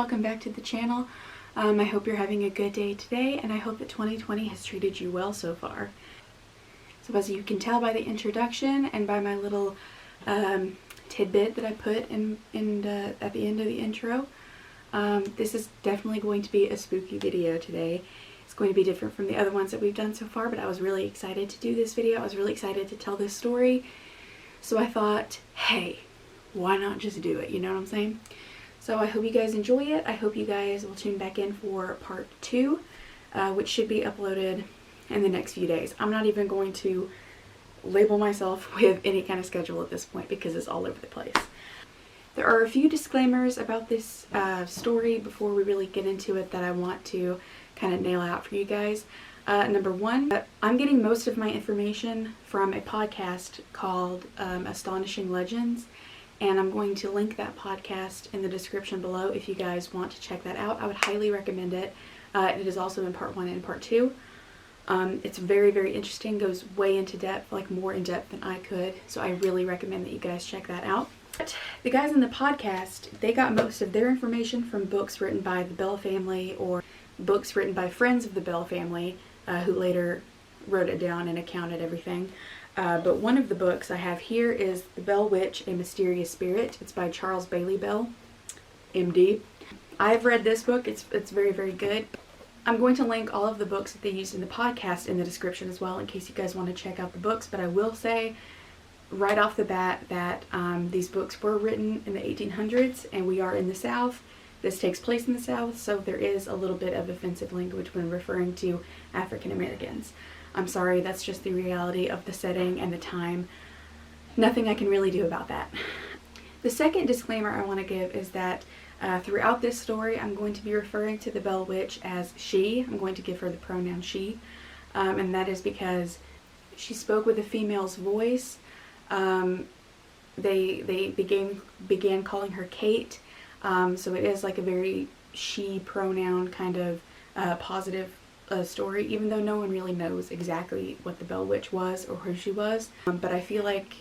welcome back to the channel. I hope you're having a good day today, and I hope that 2020 has treated you well so far. So as you can tell by the introduction and by my little tidbit that I put in at the end of the intro, this is definitely going to be a spooky video today. It's going to be different from the other ones that we've done so far, but I was really excited to do this video. I was really excited to tell this story. So I thought, hey, why not just do it? You know what I'm saying? So I hope you guys enjoy it. I hope you guys will tune back in for part 2, which should be uploaded in the next few days. I'm not even going to label myself with any kind of schedule at this point because it's all over the place. There are a few disclaimers about this story before we really get into it that I want to kind of nail out for you guys. Number one, I'm getting most of my information from a podcast called Astonishing Legends, and I'm going to link that podcast in the description below if you guys want to check that out. I would highly recommend it. It is also in part 1 and part 2. It's very, very interesting, goes way into depth, like more in depth than I could, so I really recommend that you guys check that out. But the guys in the podcast, they got most of their information from books written by the Bell family or books written by friends of the Bell family who later wrote it down and accounted everything. But one of the books I have here is The Bell Witch, A Mysterious Spirit. It's by Charles Bailey Bell, MD. I've read this book. It's very, very good. I'm going to link all of the books that they used in the podcast in the description as well in case you guys want to check out the books. But I will say right off the bat that these books were written in the 1800s and we are in the South. This takes place in the South, so there is a little bit of offensive language when referring to African Americans. I'm sorry, that's just the reality of the setting and the time. Nothing I can really do about that. The second disclaimer I want to give is that throughout this story, I'm going to be referring to the Bell Witch as she. I'm going to give her the pronoun she, and that is because she spoke with a female's voice. They began calling her Kate, so it is like a very she pronoun kind of positive story, even though no one really knows exactly what the Bell Witch was or who she was. But I feel like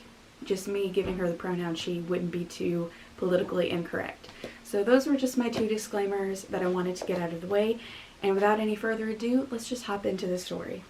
just me giving her the pronoun she wouldn't be too politically incorrect. So those were just my 2 disclaimers that I wanted to get out of the way. And without any further ado, let's just hop into the story.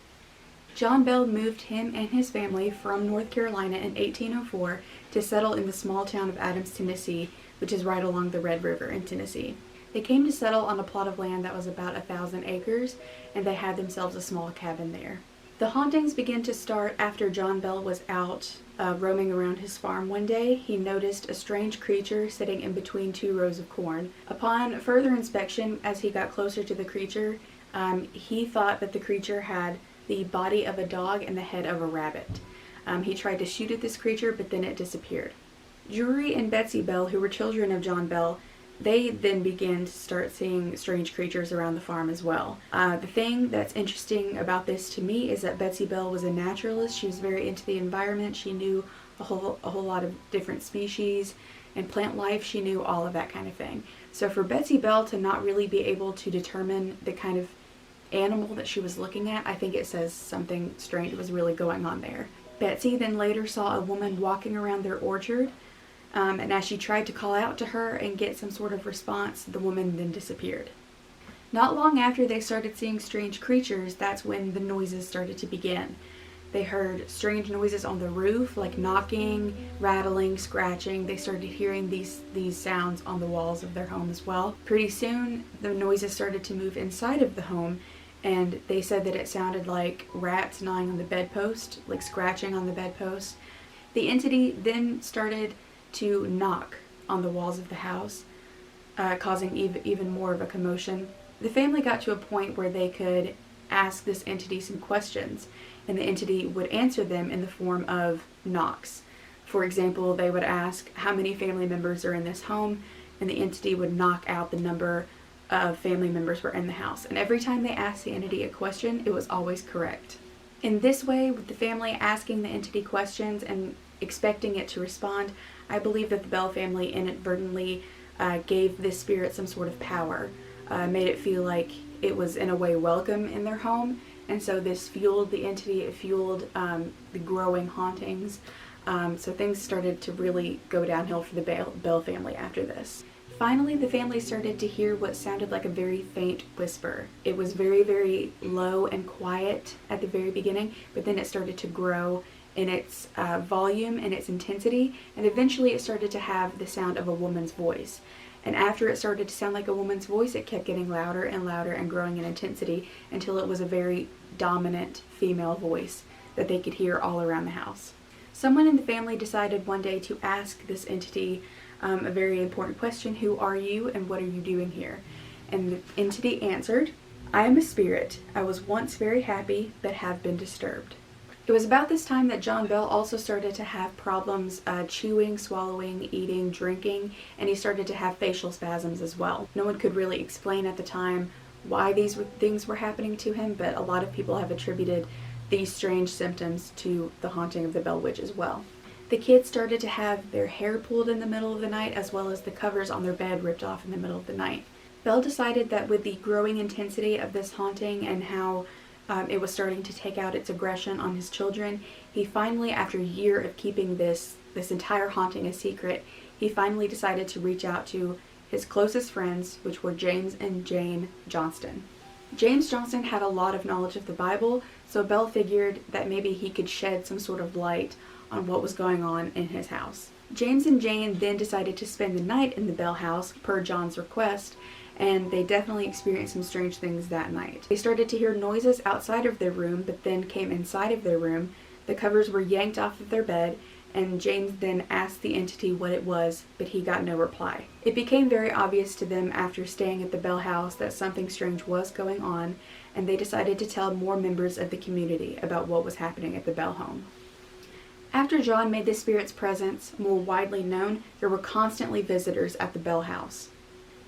John Bell moved him and his family from North Carolina in 1804 to settle in the small town of Adams, Tennessee, which is right along the Red River in Tennessee. They came to settle on a plot of land that was about 1,000 acres, and they had themselves a small cabin there. The hauntings began to start after John Bell was out roaming around his farm one day. He noticed a strange creature sitting in between 2 rows of corn. Upon further inspection, as he got closer to the creature, he thought that the creature had the body of a dog and the head of a rabbit. He tried to shoot at this creature, but then it disappeared. Drury and Betsy Bell, who were children of John Bell, they then began to start seeing strange creatures around the farm as well. The thing that's interesting about this to me is that Betsy Bell was a naturalist. She was very into the environment. She knew a whole lot of different species and plant life. She knew all of that kind of thing. So for Betsy Bell to not really be able to determine the kind of animal that she was looking at, I think it says something strange was really going on there. Betsy then later saw a woman walking around their orchard. And as she tried to call out to her and get some sort of response, the woman then disappeared. Not long after they started seeing strange creatures, that's when the noises started to begin. They heard strange noises on the roof, like knocking, rattling, scratching. They started hearing these sounds on the walls of their home as well. Pretty soon, the noises started to move inside of the home, and they said that it sounded like rats gnawing on the bedpost, like scratching on the bedpost. The entity then started to knock on the walls of the house, causing even more of a commotion. The family got to a point where they could ask this entity some questions, and the entity would answer them in the form of knocks. For example, they would ask how many family members are in this home, and the entity would knock out the number of family members were in the house. And every time they asked the entity a question, it was always correct. In this way, with the family asking the entity questions and expecting it to respond, I believe that the Bell family inadvertently gave this spirit some sort of power, made it feel like it was in a way welcome in their home, and so this fueled the entity, it fueled the growing hauntings, so things started to really go downhill for the Bell family after this. Finally, the family started to hear what sounded like a very faint whisper. It was very, very low and quiet at the very beginning, but then it started to grow in its volume and its intensity, and eventually it started to have the sound of a woman's voice. And after it started to sound like a woman's voice, it kept getting louder and louder and growing in intensity until it was a very dominant female voice that they could hear all around the house. Someone in the family decided one day to ask this entity a very important question: who are you and what are you doing here? And the entity answered, "I am a spirit. I was once very happy, but have been disturbed." It was about this time that John Bell also started to have problems chewing, swallowing, eating, drinking, and he started to have facial spasms as well. No one could really explain at the time why these things were happening to him, but a lot of people have attributed these strange symptoms to the haunting of the Bell Witch as well. The kids started to have their hair pulled in the middle of the night, as well as the covers on their bed ripped off in the middle of the night. Bell decided that with the growing intensity of this haunting and how it was starting to take out its aggression on his children, he finally, after a year of keeping this entire haunting a secret, he finally decided to reach out to his closest friends, which were James and Jane Johnston. James Johnston had a lot of knowledge of the Bible, so Bell figured that maybe he could shed some sort of light on what was going on in his house. James and Jane then decided to spend the night in the Bell house per John's request, and they definitely experienced some strange things that night. They started to hear noises outside of their room, but then came inside of their room. The covers were yanked off of their bed, and James then asked the entity what it was, but he got no reply. It became very obvious to them after staying at the Bell house that something strange was going on, and they decided to tell more members of the community about what was happening at the Bell home. After John made the spirit's presence more widely known, there were constantly visitors at the Bell house.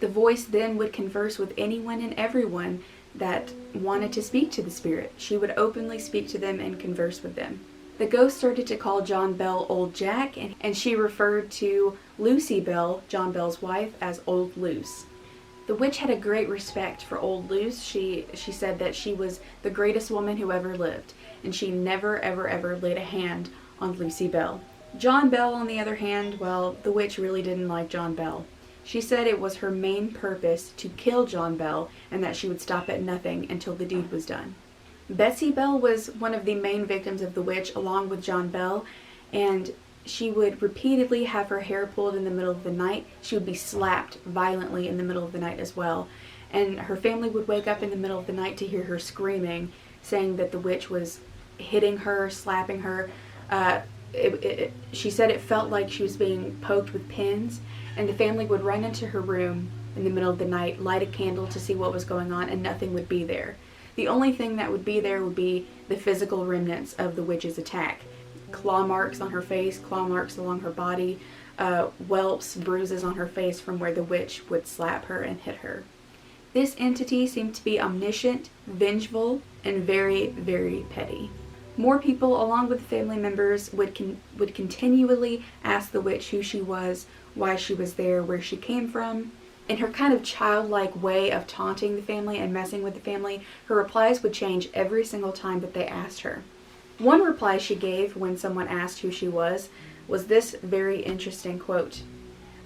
The voice then would converse with anyone and everyone that wanted to speak to the spirit. She would openly speak to them and converse with them. The ghost started to call John Bell Old Jack, and she referred to Lucy Bell, John Bell's wife, as Old Luce. The witch had a great respect for Old Luce. She said that she was the greatest woman who ever lived, and she never, ever, ever laid a hand on Lucy Bell. John Bell, on the other hand, well, the witch really didn't like John Bell. She said it was her main purpose to kill John Bell, and that she would stop at nothing until the deed was done. Betsy Bell was one of the main victims of the witch, along with John Bell, and she would repeatedly have her hair pulled in the middle of the night. She would be slapped violently in the middle of the night as well, and her family would wake up in the middle of the night to hear her screaming, saying that the witch was hitting her, slapping her. She said it felt like she was being poked with pins, and the family would run into her room in the middle of the night, light a candle to see what was going on, and nothing would be there. The only thing that would be there would be the physical remnants of the witch's attack. Claw marks on her face, claw marks along her body, whelps, bruises on her face from where the witch would slap her and hit her. This entity seemed to be omniscient, vengeful, and very, very petty. More people, along with family members, would continually ask the witch who she was, why she was there, where she came from. In her kind of childlike way of taunting the family and messing with the family, her replies would change every single time that they asked her. One reply she gave when someone asked who she was this very interesting quote: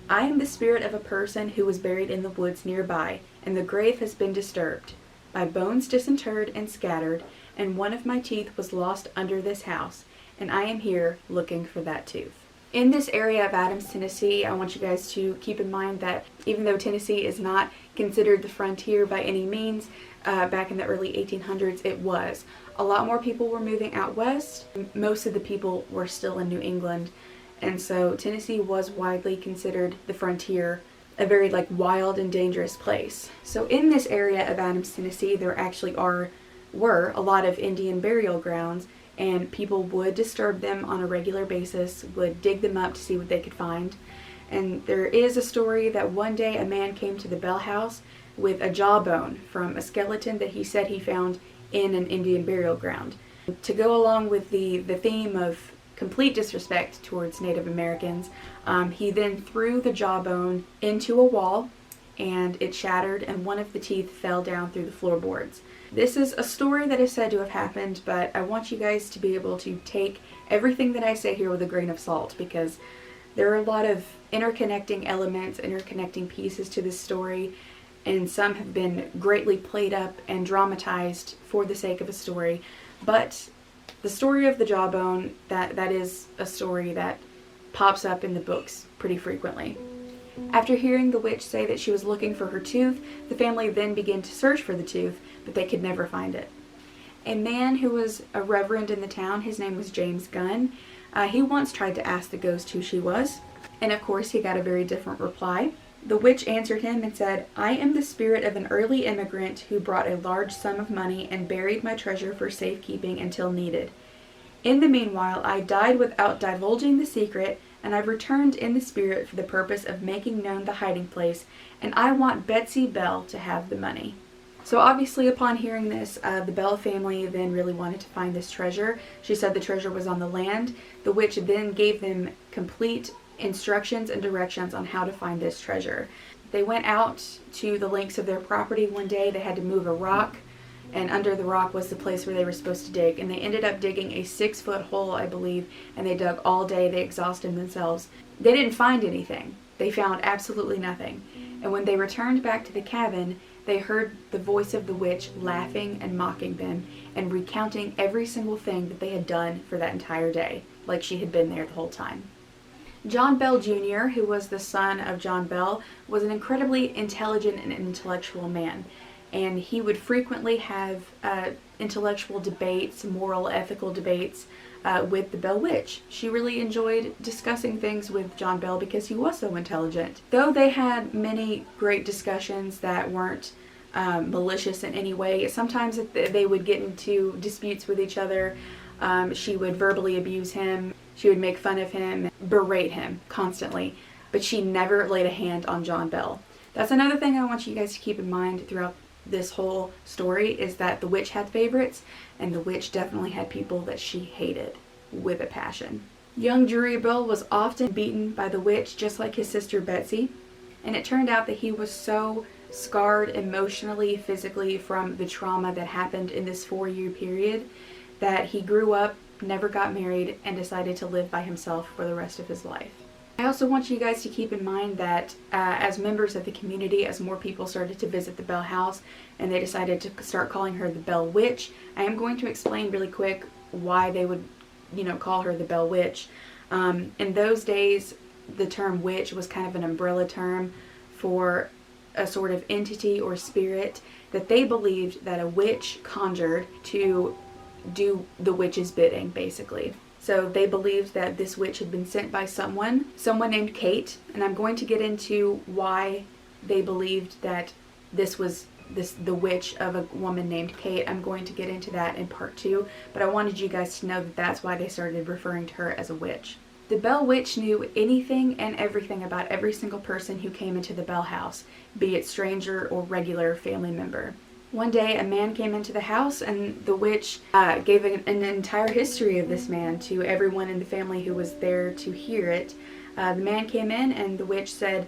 "I am the spirit of a person who was buried in the woods nearby, and the grave has been disturbed. My bones disinterred and scattered, and one of my teeth was lost under this house, and I am here looking for that tooth." In this area of Adams, Tennessee, I want you guys to keep in mind that even though Tennessee is not considered the frontier by any means, back in the early 1800s it was. A lot more people were moving out west. Most of the people were still in New England, and so Tennessee was widely considered the frontier, a very wild and dangerous place. So in this area of Adams, Tennessee, there actually were a lot of Indian burial grounds, and people would disturb them on a regular basis, would dig them up to see what they could find. And there is a story that one day a man came to the Bell house with a jawbone from a skeleton that he said he found in an Indian burial ground. To go along with the theme of complete disrespect towards Native Americans, he then threw the jawbone into a wall, and it shattered, and one of the teeth fell down through the floorboards. This is a story that is said to have happened, but I want you guys to be able to take everything that I say here with a grain of salt, because There are a lot of interconnecting elements, interconnecting pieces to this story, and some have been greatly played up and dramatized for the sake of a story. But the story of the jawbone, that is a story that pops up in the books pretty frequently. After hearing the witch say that she was looking for her tooth, the family then began to search for the tooth, but they could never find it. A man who was a reverend in the town, his name was James Gunn, he once tried to ask the ghost who she was, and of course he got a very different reply. The witch answered him and said, "I am the spirit of an early immigrant who brought a large sum of money and buried my treasure for safekeeping until needed. In the meanwhile, I died without divulging the secret, and I've returned in the spirit for the purpose of making known the hiding place, and I want Betsy Bell to have the money." So obviously upon hearing this, the Bell family then really wanted to find this treasure. She said the treasure was on the land. The witch then gave them complete instructions and directions on how to find this treasure. They went out to the links of their property one day. They had to move a rock, and under the rock was the place where they were supposed to dig, and they ended up digging a 6-foot hole, I believe, and they dug all day. They exhausted themselves. They didn't find anything. They found absolutely nothing. And when they returned back to the cabin, they heard the voice of the witch laughing and mocking them and recounting every single thing that they had done for that entire day, like she had been there the whole time. John Bell Jr., who was the son of John Bell, was an incredibly intelligent and intellectual man, and he would frequently have intellectual debates, moral, ethical debates with the Bell Witch. She really enjoyed discussing things with John Bell because he was so intelligent. Though they had many great discussions that weren't malicious in any way, sometimes they would get into disputes with each other. She would verbally abuse him. She would make fun of him, berate him constantly, but she never laid a hand on John Bell. That's another thing I want you guys to keep in mind throughout this whole story, is that the witch had favorites, and the witch definitely had people that she hated with a passion. Young Drury Bell was often beaten by the witch, just like his sister Betsy, and it turned out that he was so scarred emotionally, physically from the trauma that happened in this 4-year period that he grew up, never got married, and decided to live by himself for the rest of his life. I also want you guys to keep in mind that as members of the community, as more people started to visit the Bell house and they decided to start calling her the Bell Witch, I am going to explain really quick why they would, call her the Bell Witch. In those days, the term witch was kind of an umbrella term for a sort of entity or spirit that they believed that a witch conjured to do the witch's bidding, basically. So they believed that this witch had been sent by someone named Kate, and I'm going to get into why they believed that this was the witch of a woman named Kate. I'm going to get into that in part 2, but I wanted you guys to know that that's why they started referring to her as a witch. The Bell Witch knew anything and everything about every single person who came into the Bell house, be it stranger or regular family member. One day, a man came into the house, and the witch gave an entire history of this man to everyone in the family who was there to hear it. The man came in, and the witch said,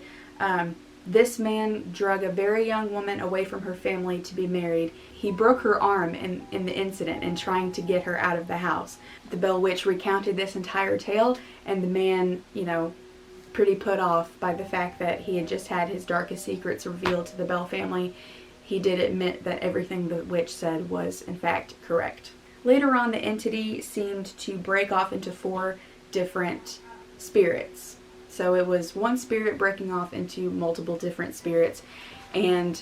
this man drug a very young woman away from her family to be married. He broke her arm in the incident in trying to get her out of the house. The Bell Witch recounted this entire tale, and the man, pretty put off by the fact that he had just had his darkest secrets revealed to the Bell family, he did admit that everything the witch said was, in fact, correct. Later on, the entity seemed to break off into 4 different spirits. So it was one spirit breaking off into multiple different spirits, and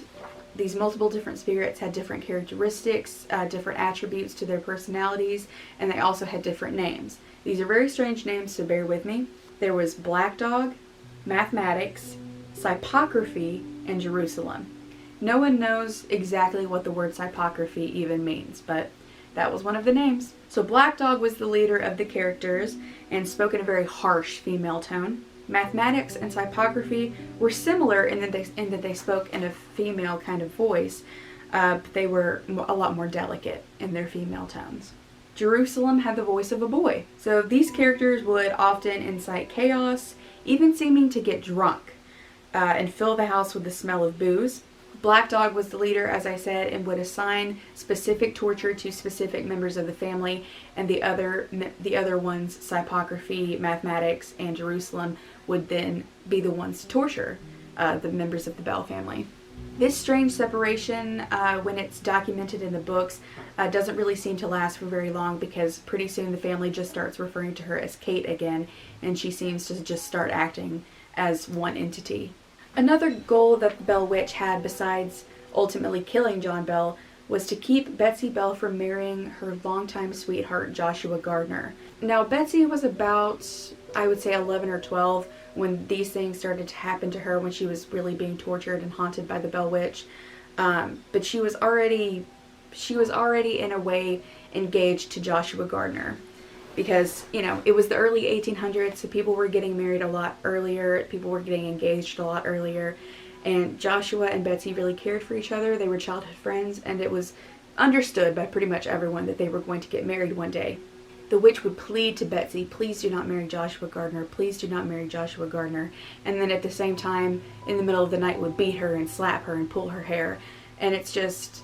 these multiple different spirits had different characteristics, different attributes to their personalities, and they also had different names. These are very strange names, so bear with me. There was Black Dog, Mathematics, Psychopathy, and Jerusalem. No one knows exactly what the word psychopathy even means, but that was one of the names. So Black Dog was the leader of the characters and spoke in a very harsh female tone. Mathematics and Psychopathy were similar in that they spoke in a female kind of voice, but they were a lot more delicate in their female tones. Jerusalem had the voice of a boy. So these characters would often incite chaos, even seeming to get drunk, and fill the house with the smell of booze. Black Dog was the leader, as I said, and would assign specific torture to specific members of the family, and the other ones, Psychopathy, Mathematics, and Jerusalem, would then be the ones to torture the members of the Bell family. This strange separation, when it's documented in the books, doesn't really seem to last for very long, because pretty soon the family just starts referring to her as Kate again, and she seems to just start acting as one entity. Another goal that the Bell Witch had, besides ultimately killing John Bell, was to keep Betsy Bell from marrying her longtime sweetheart, Joshua Gardner. Now, Betsy was about, I would say, 11 or 12 when these things started to happen to her, when she was really being tortured and haunted by the Bell Witch. But she was already in a way engaged to Joshua Gardner, because, you know, it was the early 1800s, so people were getting married a lot earlier, people were getting engaged a lot earlier, and Joshua and Betsy really cared for each other. They were childhood friends, and it was understood by pretty much everyone that they were going to get married one day. The witch would plead to Betsy, please do not marry Joshua Gardner, please do not marry Joshua Gardner, and then at the same time, in the middle of the night, would beat her and slap her and pull her hair. And it's just,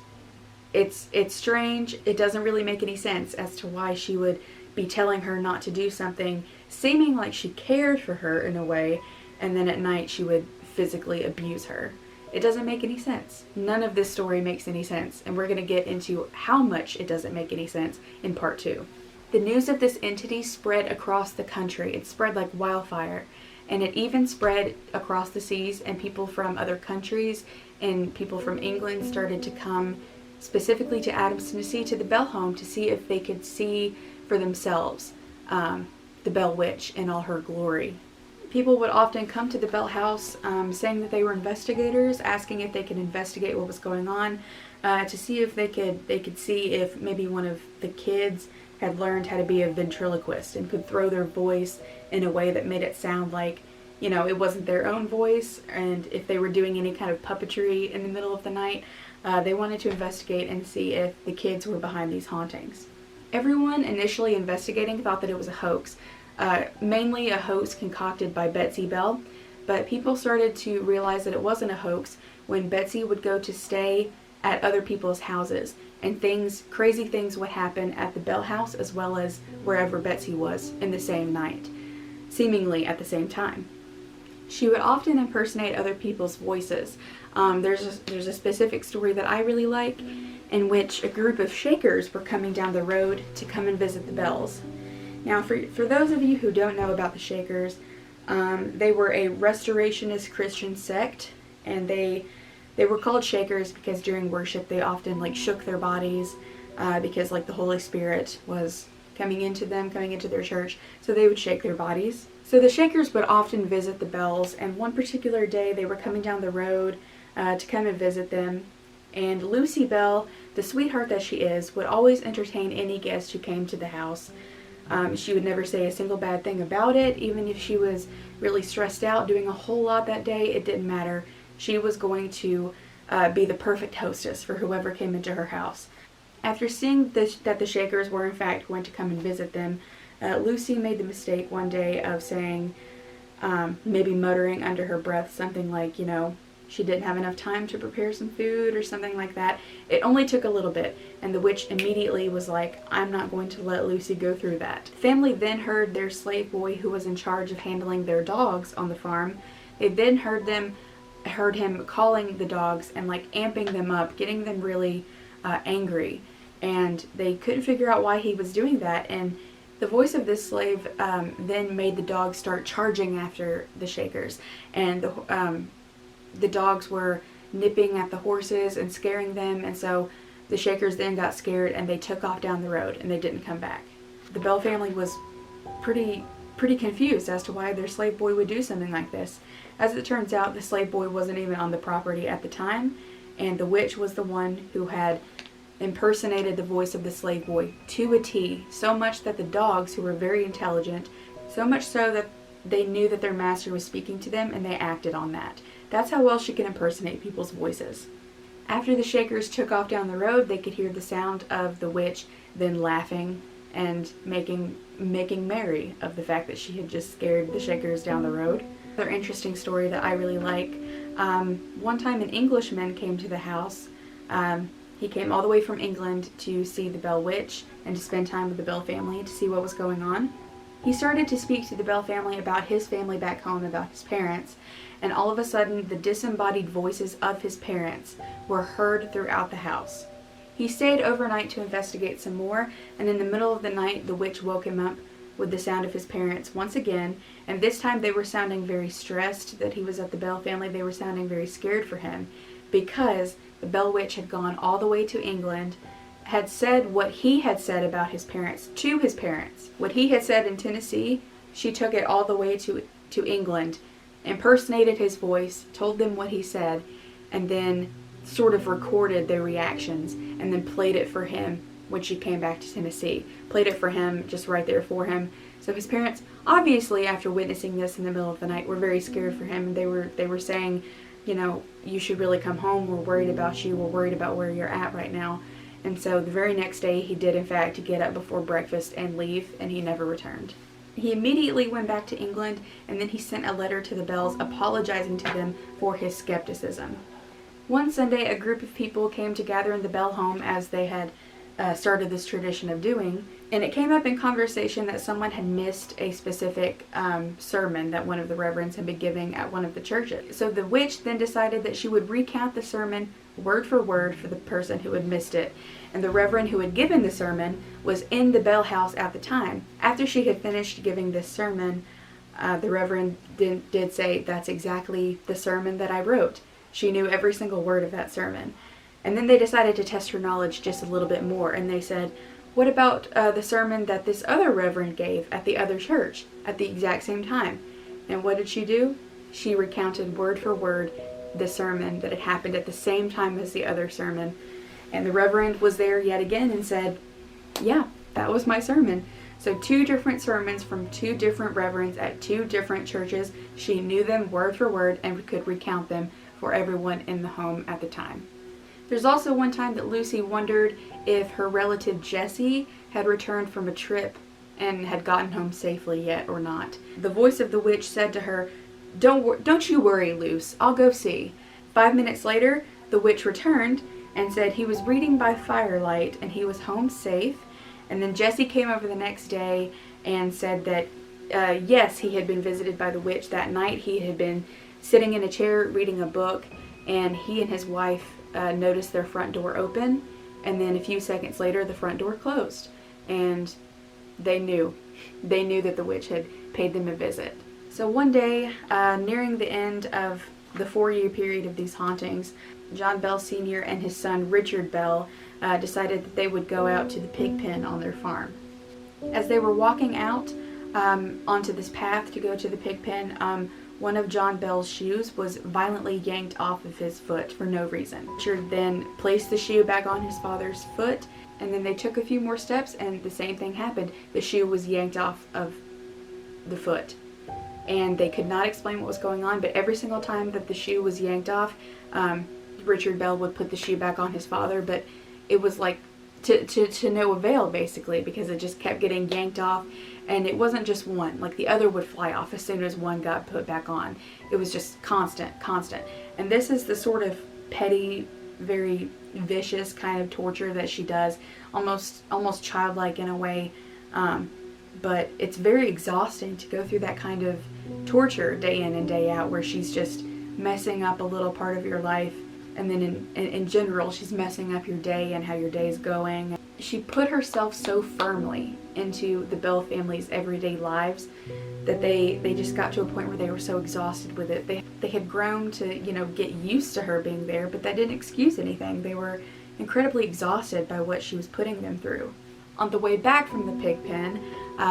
it's strange. It doesn't really make any sense as to why she would be telling her not to do something, seeming like she cared for her in a way, and then at night she would physically abuse her. It doesn't make any sense. None of this story makes any sense, and we're going to get into how much it doesn't make any sense in part 2. The news of this entity spread across the country. It spread like wildfire, and it even spread across the seas, and people from other countries and people from England started to come specifically to Adams, Tennessee, to the Bell home to see if they could see for themselves the Bell Witch in all her glory. People would often come to the Bell house saying that they were investigators, asking if they could investigate what was going on, to see if they could see if maybe one of the kids had learned how to be a ventriloquist and could throw their voice in a way that made it sound like, you know, it wasn't their own voice, and if they were doing any kind of puppetry in the middle of the night, they wanted to investigate and see if the kids were behind these hauntings. Everyone initially investigating thought that it was a hoax, mainly a hoax concocted by Betsy Bell, but people started to realize that it wasn't a hoax when Betsy would go to stay at other people's houses, and crazy things would happen at the Bell house as well as wherever Betsy was in the same night, seemingly at the same time. She would often impersonate other people's voices. There's a specific story that I really like, in which a group of Shakers were coming down the road to come and visit the Bells. Now, for those of you who don't know about the Shakers, they were a restorationist Christian sect, and they were called Shakers because during worship they often like shook their bodies because like the Holy Spirit was coming into their church, so they would shake their bodies. So the Shakers would often visit the Bells, and one particular day they were coming down the road to come and visit them, and Lucy Bell, the sweetheart that she is, would always entertain any guest who came to the house. She would never say a single bad thing about it. Even if she was really stressed out doing a whole lot that day, it didn't matter. She was going to be the perfect hostess for whoever came into her house. After seeing that the Shakers were in fact going to come and visit them, Lucy made the mistake one day of saying, maybe muttering under her breath something like, you know, she didn't have enough time to prepare some food or something like that. It only took a little bit, and the witch immediately was like, I'm not going to let Lucy go through that. The family then heard their slave boy, who was in charge of handling their dogs on the farm. They then heard him calling the dogs and like amping them up, getting them really angry, and they couldn't figure out why he was doing that. And the voice of this slave then made the dogs start charging after the Shakers, and the dogs were nipping at the horses and scaring them, and so the Shakers then got scared and they took off down the road and they didn't come back. The Bell family was pretty confused as to why their slave boy would do something like this. As it turns out, the slave boy wasn't even on the property at the time, and the witch was the one who had impersonated the voice of the slave boy to a T, so much that the dogs, who were very intelligent, so much so that they knew that their master was speaking to them, and they acted on that. That's how well she can impersonate people's voices. After the Shakers took off down the road, they could hear the sound of the witch then laughing and making merry of the fact that she had just scared the Shakers down the road. Another interesting story that I really like, one time an Englishman came to the house. He came all the way from England to see the Bell Witch and to spend time with the Bell family to see what was going on. He started to speak to the Bell family about his family back home, about his parents, and all of a sudden the disembodied voices of his parents were heard throughout the house. He stayed overnight to investigate some more, and in the middle of the night the witch woke him up with the sound of his parents once again, and this time they were sounding very stressed that he was at the Bell family. They were sounding very scared for him because the Bell witch had gone all the way to England, had said what he had said about his parents to his parents. What he had said in Tennessee, she took it all the way to England, impersonated his voice, told them what he said, and then sort of recorded their reactions and then played it for him when she came back to Tennessee. Played it for him just right there for him. So his parents, obviously after witnessing this in the middle of the night, were very scared for him. They were saying, you know, you should really come home. We're worried about you. We're worried about where you're at right now. And so the very next day he did in fact get up before breakfast and leave, and he never returned. He immediately went back to England, and then he sent a letter to the Bells apologizing to them for his skepticism. One Sunday, a group of people came to gather in the Bell home as they had started this tradition of doing, and it came up in conversation that someone had missed a specific sermon that one of the reverends had been giving at one of the churches. So the witch then decided that she would recount the sermon word for word for the person who had missed it, and the reverend who had given the sermon was in the Bell house at the time. After she had finished giving this sermon, the reverend did say, "That's exactly the sermon that I wrote." She knew every single word of that sermon. And then they decided to test her knowledge just a little bit more, and they said, "What about the sermon that this other reverend gave at the other church at the exact same time?" And what did she do? She recounted word for word the sermon that had happened at the same time as the other sermon. And the reverend was there yet again and said, "Yeah, that was my sermon." So 2 different sermons from 2 different reverends at 2 different churches. She knew them word for word and could recount them for everyone in the home at the time. There's also one time that Lucy wondered if her relative Jessie had returned from a trip and had gotten home safely yet or not. The voice of the witch said to her, Don't you worry, Luce, I'll go see." 5 minutes later, the witch returned and said he was reading by firelight and he was home safe. And then Jessie came over the next day and said that yes, he had been visited by the witch that night. He had been sitting in a chair reading a book, and he and his wife noticed their front door open, and then a few seconds later the front door closed, and they knew that the witch had paid them a visit. So one day, nearing the end of the 4-year period of these hauntings, John Bell Sr. and his son Richard Bell decided that they would go out to the pig pen on their farm. As they were walking out onto this path to go to the pig pen, one of John Bell's shoes was violently yanked off of his foot for no reason. Richard then placed the shoe back on his father's foot, and then they took a few more steps and the same thing happened. The shoe was yanked off of the foot. And they could not explain what was going on, but every single time that the shoe was yanked off, Richard Bell would put the shoe back on his father, but it was like to no avail, basically, because it just kept getting yanked off, and it wasn't just one. Like, the other would fly off as soon as one got put back on. It was just constant. And this is the sort of petty, very vicious kind of torture that she does, almost childlike in a way, but it's very exhausting to go through that kind of torture day in and day out, where she's just messing up a little part of your life, and then in general she's messing up your day and how your day is going. She put herself so firmly into the Bell family's everyday lives that they just got to a point where they were so exhausted with it. They had grown to, get used to her being there, but that didn't excuse anything. They were incredibly exhausted by what she was putting them through. On the way back from the pig pen,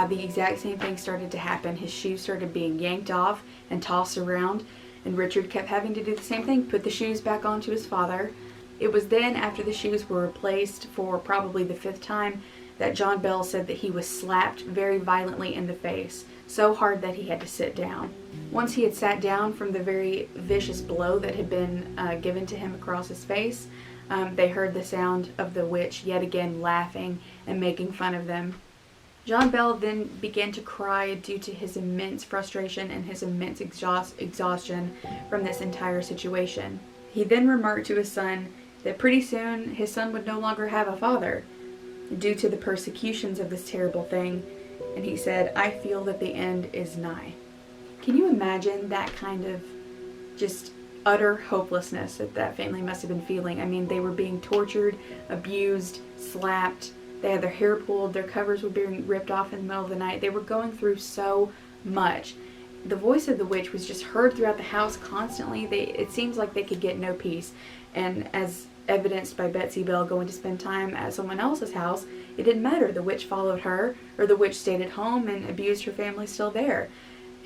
the exact same thing started to happen. His shoes started being yanked off and tossed around, and Richard kept having to do the same thing, put the shoes back onto his father. It was then, after the shoes were replaced for probably the 5th time, that John Bell said that he was slapped very violently in the face, so hard that he had to sit down. Once he had sat down from the very vicious blow that had been given to him across his face, they heard the sound of the witch yet again laughing and making fun of them. John Bell then began to cry due to his immense frustration and his immense exhaustion from this entire situation. He then remarked to his son that pretty soon his son would no longer have a father. Due to the persecutions of this terrible thing, and he said, "I feel that the end is nigh." Can you imagine that kind of just utter hopelessness that that family must have been feeling? I mean, they were being tortured, abused, slapped. They had their hair pulled. Their covers were being ripped off in the middle of the night. They were going through so much. The voice of the witch was just heard throughout the house constantly. It seems like they could get no peace. And as evidenced by Betsy Bell going to spend time at someone else's house, it didn't matter. The witch followed her, or the witch stayed at home and abused her family still there.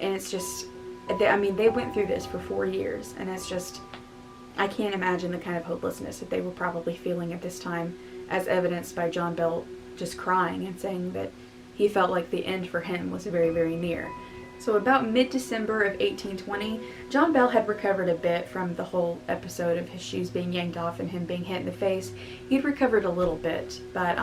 And it's just, I mean, they went through this for 4 years, and it's just, I can't imagine the kind of hopelessness that they were probably feeling at this time, as evidenced by John Bell just crying and saying that he felt like the end for him was very, very near. So about mid-December of 1820, John Bell had recovered a bit from the whole episode of his shoes being yanked off and him being hit in the face. He'd recovered a little bit, but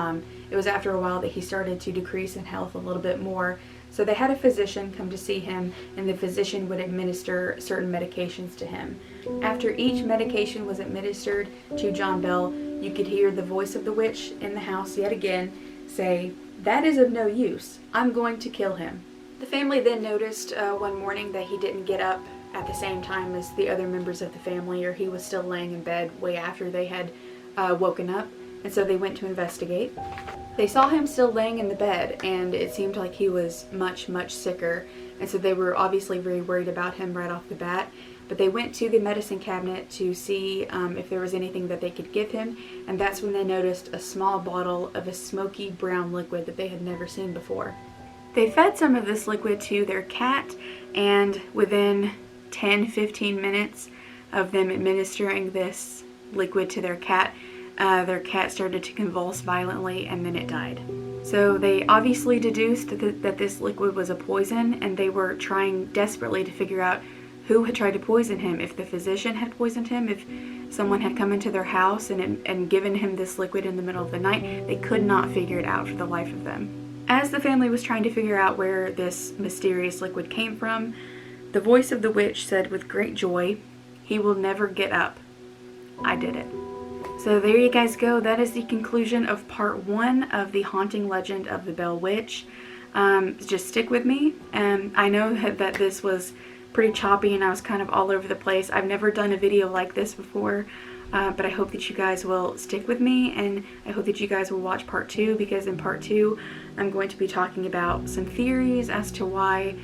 it was after a while that he started to decrease in health a little bit more. So they had a physician come to see him, and the physician would administer certain medications to him. After each medication was administered to John Bell, you could hear the voice of the witch in the house yet again say, "That is of no use. I'm going to kill him." The family then noticed one morning that he didn't get up at the same time as the other members of the family, or he was still laying in bed way after they had woken up, and so they went to investigate. They saw him still laying in the bed, and it seemed like he was much, much sicker, and so they were obviously very worried about him right off the bat. But they went to the medicine cabinet to see if there was anything that they could give him, and that's when they noticed a small bottle of a smoky brown liquid that they had never seen before. They fed some of this liquid to their cat, and within 10-15 minutes of them administering this liquid to their cat started to convulse violently, and then it died. So they obviously deduced that this liquid was a poison, and they were trying desperately to figure out who had tried to poison him, if the physician had poisoned him, if someone had come into their house and given him this liquid in the middle of the night. They could not figure it out for the life of them. As the family was trying to figure out where this mysterious liquid came from, the voice of the witch said with great joy, "He will never get up. I did it." So there you guys go. That is the conclusion of part 1 of the haunting legend of the Bell Witch. Just stick with me. I know that this was pretty choppy and I was kind of all over the place. I've never done a video like this before, but I hope that you guys will stick with me, and I hope that you guys will watch part 2, because in part 2 I'm going to be talking about some theories as to why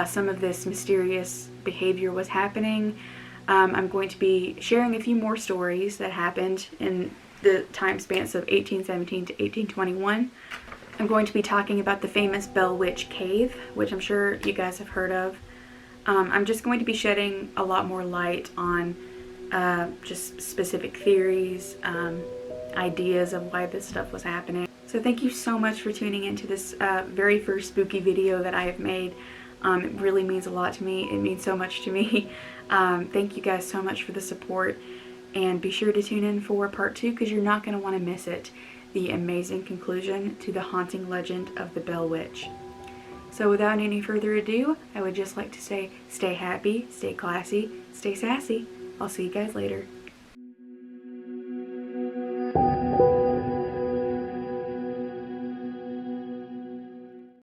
some of this mysterious behavior was happening. I'm going to be sharing a few more stories that happened in the time spans of 1817 to 1821. I'm going to be talking about the famous Bell Witch Cave, which I'm sure you guys have heard of. I'm just going to be shedding a lot more light on just specific theories, ideas of why this stuff was happening. So thank you so much for tuning into this very first spooky video that I have made. It really means a lot to me. It means so much to me. Thank you guys so much for the support, and be sure to tune in for part 2, because you're not going to want to miss it. The amazing conclusion to the haunting legend of the Bell Witch. So without any further ado, I would just like to say, stay happy, stay classy, stay sassy. I'll see you guys later.